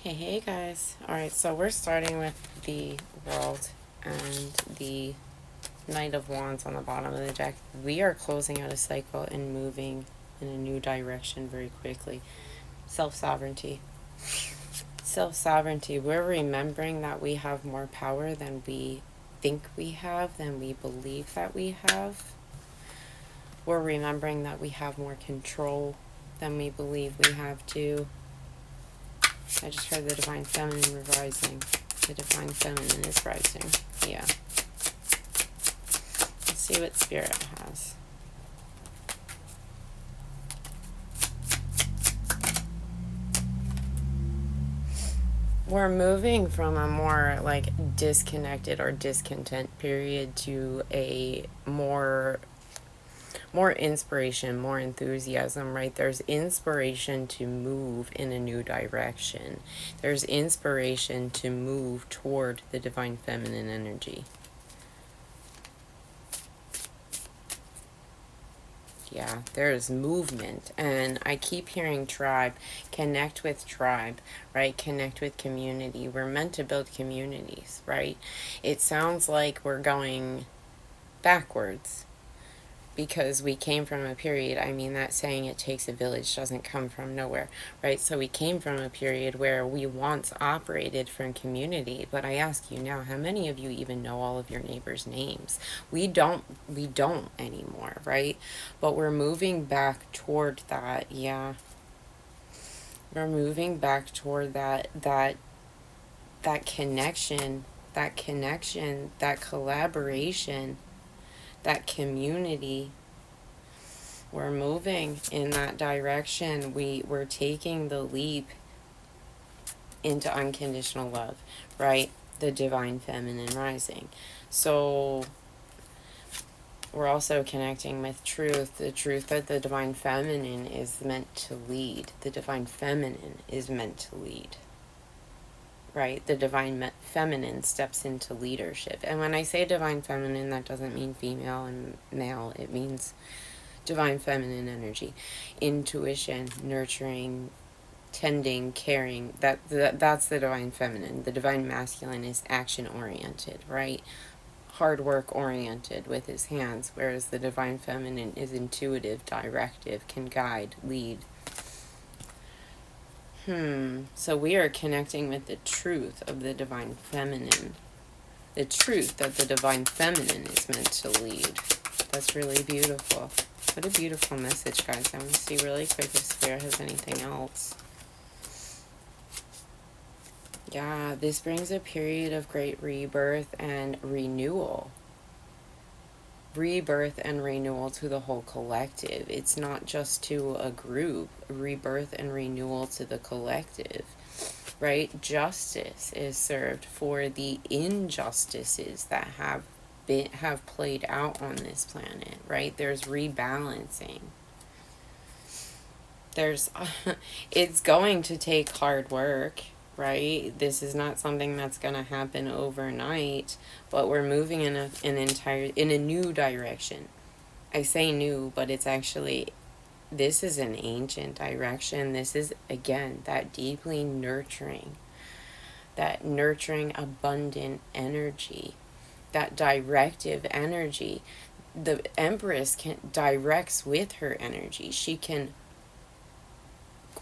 Hey guys. Alright, so we're starting with the World and the Knight of Wands on the bottom of the deck. We are closing out a cycle and moving in a new direction very quickly. Self-sovereignty. Self-sovereignty. We're remembering that we have more power than we think we have, than we believe that we have. We're remembering that we have more control than we believe we have too. I just heard the Divine Feminine rising. The Divine Feminine is rising. Yeah. Let's see what Spirit has. We're moving from a more disconnected or discontent period to a more inspiration, more enthusiasm, right? There's inspiration to move in a new direction. There's inspiration to move toward the Divine Feminine energy. Yeah, there's movement. And I keep hearing tribe. Connect with tribe, right? Connect with community. We're meant to build communities, right? It sounds like we're going backwards because we came from a period, that saying it takes a village doesn't come from nowhere, right? So we came from a period where we once operated from community. But I ask you now, how many of you even know all of your neighbors' names? We don't anymore, right? But we're moving back toward that. Yeah, we're moving back toward that connection, that collaboration, that community. We're moving in that direction. We're taking the leap into unconditional love, right? The Divine Feminine rising. So we're also connecting with truth, the truth that the Divine Feminine is meant to lead. The Divine Feminine is meant to lead. Right? The Divine Feminine steps into leadership. And when I say Divine Feminine, that doesn't mean female and male. It means Divine Feminine energy. Intuition, nurturing, tending, caring. That's the Divine Feminine. The Divine Masculine is action-oriented, right? Hard work oriented with his hands, whereas the Divine Feminine is intuitive, directive, can guide, lead. So we are connecting with the truth of the Divine Feminine. The truth that the Divine Feminine is meant to lead. That's really beautiful. What a beautiful message, guys. I want to see really quick if Spirit has anything else. Yeah, this brings a period of great rebirth and renewal. Rebirth and renewal to the whole collective. It's not just to a group. Rebirth and renewal to the collective, right? Justice is served for the injustices that have played out on this planet, right? There's rebalancing. It's going to take hard work, right? This is not something that's going to happen overnight, but we're moving in a new direction. I say new, but it's actually, this is an ancient direction. This is, again, that deeply nurturing, abundant energy, that directive energy. The Empress directs with her energy. She can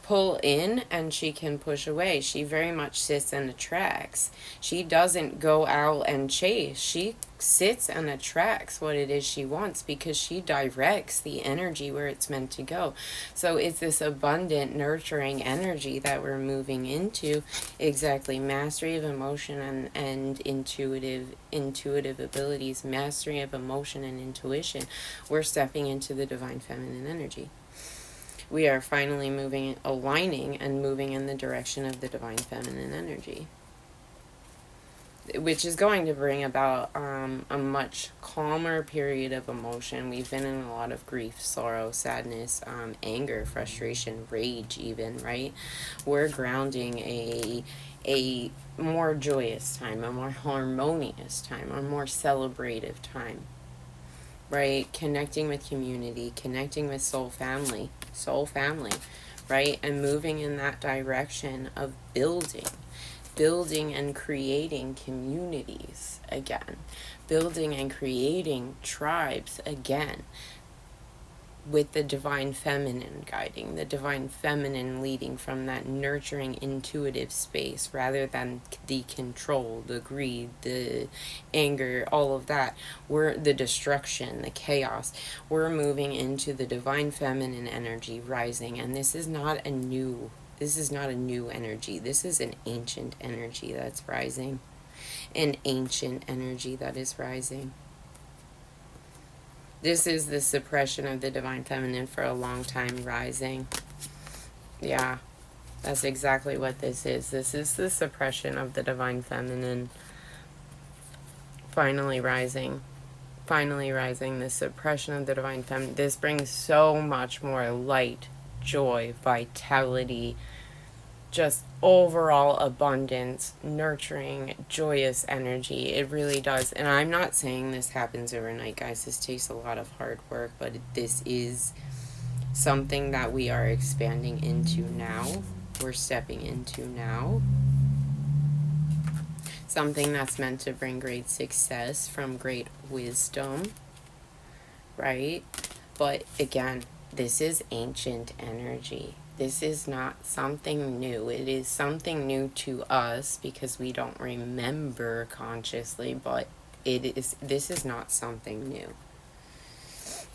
pull in and she can push away. She very much sits and attracts. She doesn't go out and chase. She sits and attracts what it is she wants because she directs the energy where it's meant to go. So it's this abundant, nurturing energy that we're moving into. Exactly. Mastery of emotion and intuitive abilities. Mastery of emotion and intuition. We're stepping into the Divine Feminine energy. We are finally aligning and moving in the direction of the Divine Feminine energy, which is going to bring about a much calmer period of emotion. We've been in a lot of grief, sorrow, sadness, anger, frustration, rage even, right? We're grounding a more joyous time, a more harmonious time, a more celebrative time. Right? Connecting with community, connecting with soul family, right? And moving in that direction of building and creating communities again, building and creating tribes again, with the divine feminine guiding, the divine feminine leading from that nurturing, intuitive space rather than the control, the greed, the anger, all of that. We're the destruction, the chaos. We're moving into the divine feminine energy rising, and this is not a new energy. This is an ancient energy that's rising. An ancient energy that is rising. This is the suppression of the divine feminine for a long time rising. Yeah, that's exactly what this is. This is the suppression of the divine feminine finally rising. Finally rising, the suppression of the divine feminine. This brings so much more light, joy, vitality, just overall abundance, nurturing, joyous energy. It really does. And I'm not saying this happens overnight, guys. This takes a lot of hard work, but this is something that we are expanding into now. We're stepping into now. Something that's meant to bring great success from great wisdom, right? But again, this is ancient energy. This is not something new. It is something new to us because we don't remember consciously, but this is not something new.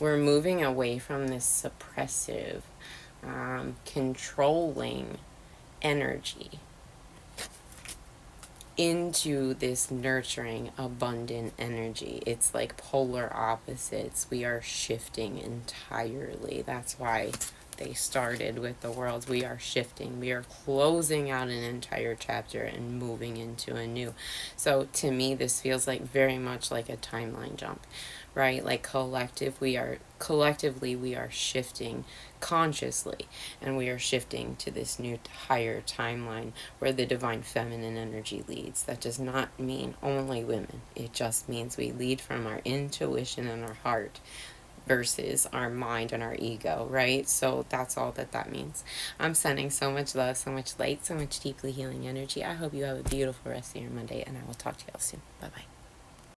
We're moving away from this suppressive, controlling energy into this nurturing, abundant energy. It's like polar opposites. We are shifting entirely. That's why they started with the worlds. We are shifting. We are closing out an entire chapter and moving into a new. So to me, this feels like very much like a timeline jump, right? Like collectively we are shifting consciously, and we are shifting to this new higher timeline where the divine feminine energy leads. That does not mean only women. It just means we lead from our intuition and our heart versus our mind and our ego, right? So that's all that means. I'm sending so much love, so much light, so much deeply healing energy. I hope you have a beautiful rest of your Monday, and I will talk to y'all soon. Bye-bye.